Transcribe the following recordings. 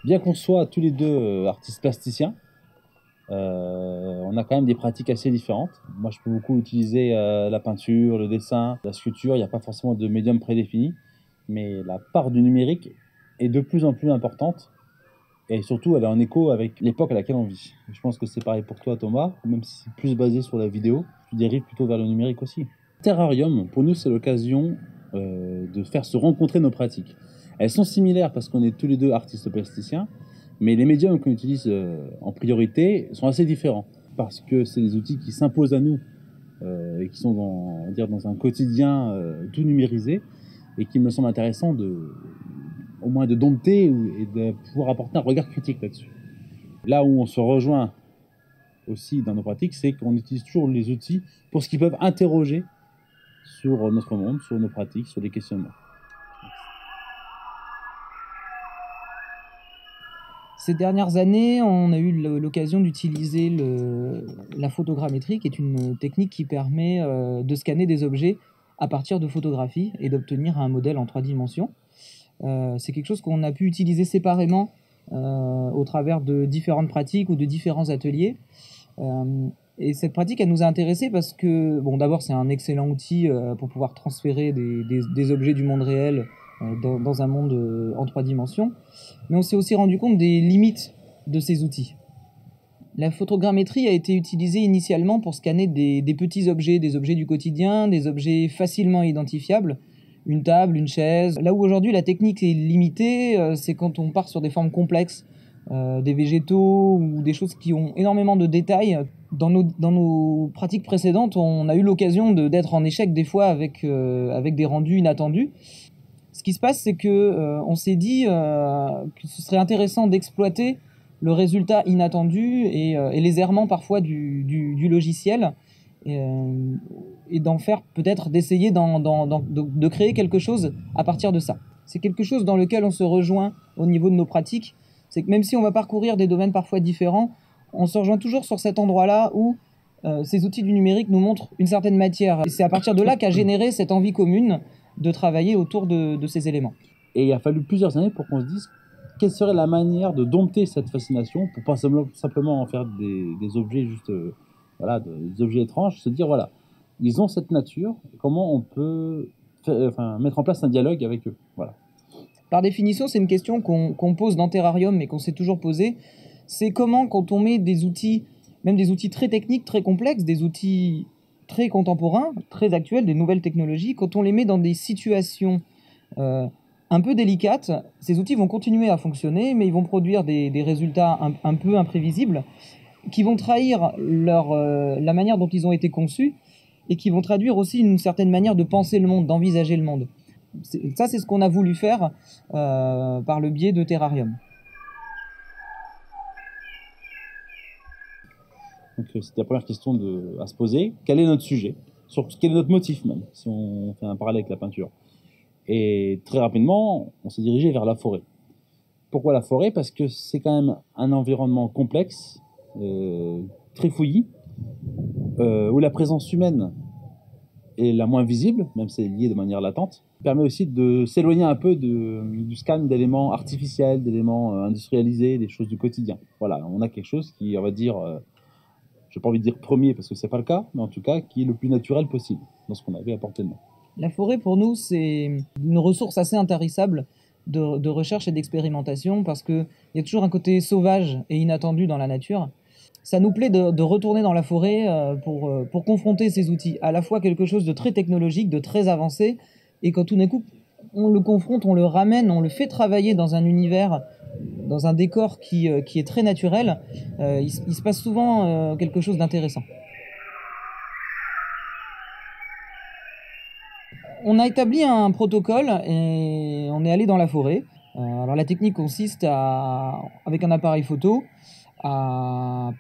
Bien qu'on soit tous les deux artistes plasticiens, on a quand même des pratiques assez différentes. Moi, je peux beaucoup utiliser la peinture, le dessin, la sculpture. Il n'y a pas forcément de médium prédéfini, mais la part du numérique est de plus en plus importante. Et surtout, elle est en écho avec l'époque à laquelle on vit. Je pense que c'est pareil pour toi, Thomas, même si c'est plus basé sur la vidéo, tu dérives plutôt vers le numérique aussi. Terrarium, pour nous, c'est l'occasion de faire se rencontrer nos pratiques. Elles sont similaires parce qu'on est tous les deux artistes plasticiens, mais les médiums qu'on utilise en priorité sont assez différents parce que c'est des outils qui s'imposent à nous et qui sont dans un quotidien tout numérisé et qui me semble intéressant au moins de dompter et de pouvoir apporter un regard critique là-dessus. Là où on se rejoint aussi dans nos pratiques, c'est qu'on utilise toujours les outils pour ce qu'ils peuvent interroger sur notre monde, sur nos pratiques, sur les questionnements. Ces dernières années, on a eu l'occasion d'utiliser la photogrammétrie, qui est une technique qui permet de scanner des objets à partir de photographies et d'obtenir un modèle en 3 dimensions. C'est quelque chose qu'on a pu utiliser séparément au travers de différentes pratiques ou de différents ateliers. Et cette pratique, elle nous a intéressés parce que, bon, d'abord, c'est un excellent outil pour pouvoir transférer des objets du monde réel dans un monde en 3 dimensions. Mais on s'est aussi rendu compte des limites de ces outils. La photogrammétrie a été utilisée initialement pour scanner des petits objets, des objets du quotidien, des objets facilement identifiables, une table, une chaise. Là où aujourd'hui la technique est limitée, c'est quand on part sur des formes complexes, des végétaux ou des choses qui ont énormément de détails. Dans nos pratiques précédentes, on a eu l'occasion d'être en échec des fois avec des rendus inattendus. Ce qui se passe, c'est que on s'est dit que ce serait intéressant d'exploiter le résultat inattendu et les errements parfois du logiciel et d'en faire peut-être d'essayer de créer quelque chose à partir de ça. C'est quelque chose dans lequel on se rejoint au niveau de nos pratiques. C'est que même si on va parcourir des domaines parfois différents, on se rejoint toujours sur cet endroit-là où ces outils du numérique nous montrent une certaine matière. Et c'est à partir de là qu'a généré cette envie commune de travailler autour de ces éléments. Et il a fallu plusieurs années pour qu'on se dise quelle serait la manière de dompter cette fascination pour pas simplement en faire des objets juste, voilà, des objets étranges, se dire voilà, ils ont cette nature, comment on peut mettre en place un dialogue avec eux. Voilà. Par définition, c'est une question qu'on pose dans Terrarium mais qu'on s'est toujours posée. C'est comment, quand on met des outils, même des outils très techniques, très complexes, des outils très contemporains, très actuels, des nouvelles technologies, quand on les met dans des situations un peu délicates, ces outils vont continuer à fonctionner, mais ils vont produire des résultats un peu imprévisibles, qui vont trahir la manière dont ils ont été conçus, et qui vont traduire aussi une certaine manière de penser le monde, d'envisager le monde. Ça, c'est ce qu'on a voulu faire par le biais de Terrarium. Donc c'était la première question à se poser. Quel est notre sujet? Quel est notre motif même, si on fait un parallèle avec la peinture? Et très rapidement, on s'est dirigé vers la forêt. Pourquoi la forêt? Parce que c'est quand même un environnement complexe, très fouillis, où la présence humaine est la moins visible, même si elle est liée de manière latente, permet aussi de s'éloigner un peu du scan d'éléments artificiels, d'éléments industrialisés, des choses du quotidien. Voilà, on a quelque chose qui, on va dire, je n'ai pas envie de dire premier parce que ce n'est pas le cas, mais en tout cas qui est le plus naturel possible dans ce qu'on avait à portée de main. La forêt, pour nous, c'est une ressource assez intarissable de recherche et d'expérimentation parce qu'il y a toujours un côté sauvage et inattendu dans la nature. Ça nous plaît de retourner dans la forêt pour confronter ces outils, à la fois quelque chose de très technologique, de très avancé, et quand tout d'un coup on le confronte, on le ramène, on le fait travailler dans un univers, dans un décor qui est très naturel, il se passe souvent quelque chose d'intéressant. On a établi un protocole et on est allé dans la forêt. Alors la technique consiste avec un appareil photo, à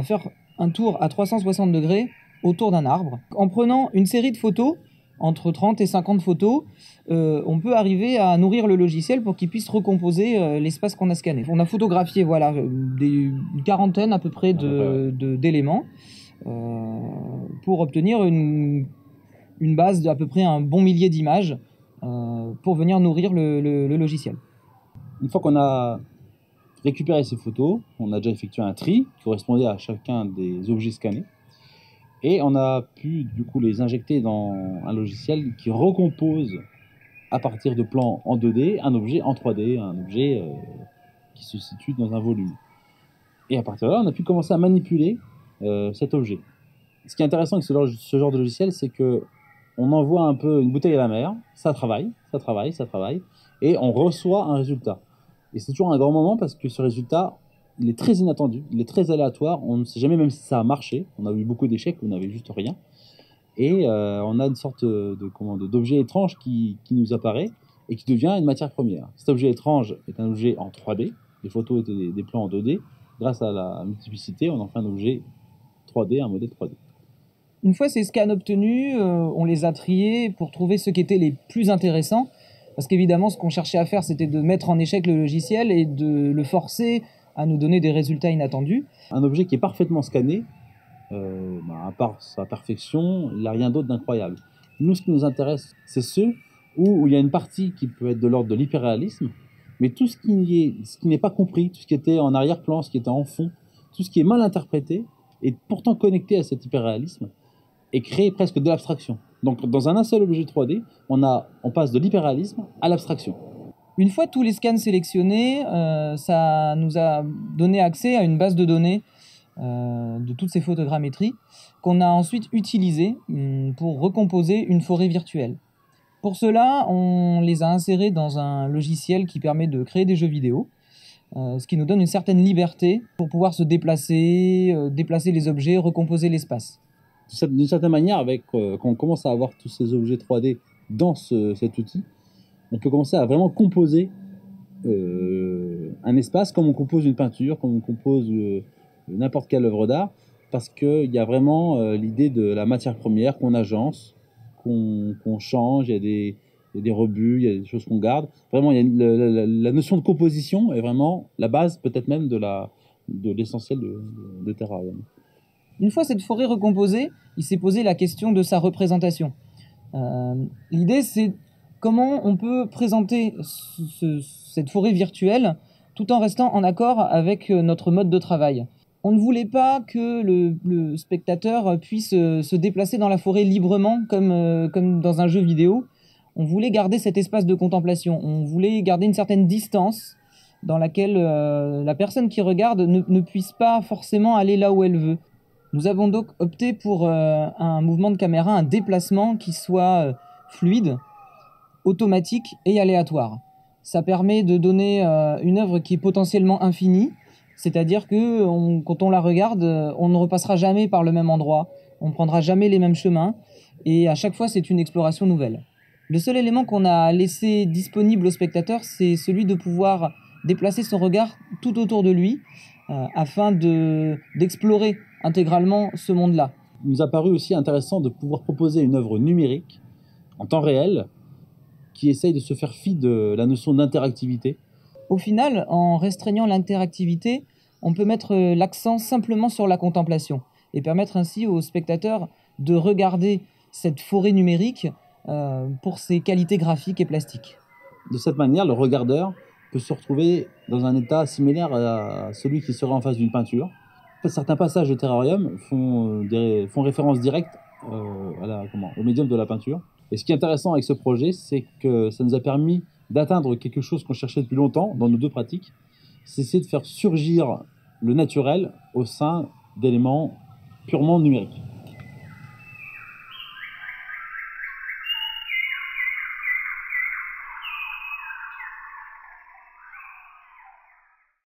faire un tour à 360 degrés autour d'un arbre. En prenant une série de photos, entre 30 et 50 photos, on peut arriver à nourrir le logiciel pour qu'il puisse recomposer l'espace qu'on a scanné. On a photographié voilà, une quarantaine à peu près d'éléments pour obtenir une base d'à peu près un bon millier d'images pour venir nourrir le logiciel. Une fois qu'on a récupéré ces photos, on a déjà effectué un tri qui correspondait à chacun des objets scannés, et on a pu du coup les injecter dans un logiciel qui recompose à partir de plans en 2D un objet en 3D, un objet qui se situe dans un volume. Et à partir de là, on a pu commencer à manipuler cet objet. Ce qui est intéressant avec ce genre de logiciel, c'est que on envoie un peu une bouteille à la mer, ça travaille, et on reçoit un résultat. Et c'est toujours un grand moment parce que ce résultat, il est très inattendu, il est très aléatoire, on ne sait jamais même si ça a marché, on a eu beaucoup d'échecs, on n'avait juste rien. Et on a une sorte d'objet étrange qui nous apparaît et qui devient une matière première. Cet objet étrange est un objet en 3D, les photos étaient des plans en 2D, grâce à la multiplicité, on en fait un objet 3D, un modèle 3D. Une fois ces scans obtenus, on les a triés pour trouver ceux qui étaient les plus intéressants. Parce qu'évidemment, ce qu'on cherchait à faire, c'était de mettre en échec le logiciel et de le forcer à nous donner des résultats inattendus. Un objet qui est parfaitement scanné, à part sa perfection, il n'a rien d'autre d'incroyable. Nous, ce qui nous intéresse, c'est ceux où il y a une partie qui peut être de l'ordre de l'hyperréalisme, mais tout ce qui n'est pas compris, tout ce qui était en arrière-plan, ce qui était en fond, tout ce qui est mal interprété, est pourtant connecté à cet hyperréalisme et crée presque de l'abstraction. Donc dans un seul objet 3D, on passe de l'hyperréalisme à l'abstraction. Une fois tous les scans sélectionnés, ça nous a donné accès à une base de données de toutes ces photogrammétries qu'on a ensuite utilisées pour recomposer une forêt virtuelle. Pour cela, on les a insérés dans un logiciel qui permet de créer des jeux vidéo, ce qui nous donne une certaine liberté pour pouvoir se déplacer, déplacer les objets, recomposer l'espace. D'une certaine manière, quand on commence à avoir tous ces objets 3D dans cet outil, on peut commencer à vraiment composer un espace comme on compose une peinture, comme on compose n'importe quelle œuvre d'art, parce qu'il y a vraiment l'idée de la matière première qu'on agence, qu'on change, il y a des rebuts, il y a des choses qu'on garde. Vraiment, il y a la notion de composition est vraiment la base peut-être même de l'essentiel de Terrarium. Une fois cette forêt recomposée, il s'est posé la question de sa représentation. L'idée, c'est comment on peut présenter cette forêt virtuelle tout en restant en accord avec notre mode de travail. On ne voulait pas que le spectateur puisse se déplacer dans la forêt librement comme dans un jeu vidéo. On voulait garder cet espace de contemplation. On voulait garder une certaine distance dans laquelle la personne qui regarde ne puisse pas forcément aller là où elle veut. Nous avons donc opté pour un mouvement de caméra, un déplacement qui soit fluide, automatique et aléatoire. Ça permet de donner une œuvre qui est potentiellement infinie, c'est-à-dire que quand on la regarde, on ne repassera jamais par le même endroit, on ne prendra jamais les mêmes chemins, et à chaque fois c'est une exploration nouvelle. Le seul élément qu'on a laissé disponible au spectateur, c'est celui de pouvoir déplacer son regard tout autour de lui, afin d'explorer intégralement ce monde-là. Il nous a paru aussi intéressant de pouvoir proposer une œuvre numérique en temps réel qui essaye de se faire fi de la notion d'interactivité. Au final, en restreignant l'interactivité, on peut mettre l'accent simplement sur la contemplation et permettre ainsi aux spectateurs de regarder cette forêt numérique pour ses qualités graphiques et plastiques. De cette manière, le regardeur peut se retrouver dans un état similaire à celui qui serait en face d'une peinture. Certains passages de Terrarium font référence directe au médium de la peinture. Et ce qui est intéressant avec ce projet, c'est que ça nous a permis d'atteindre quelque chose qu'on cherchait depuis longtemps dans nos deux pratiques, c'est essayer de faire surgir le naturel au sein d'éléments purement numériques.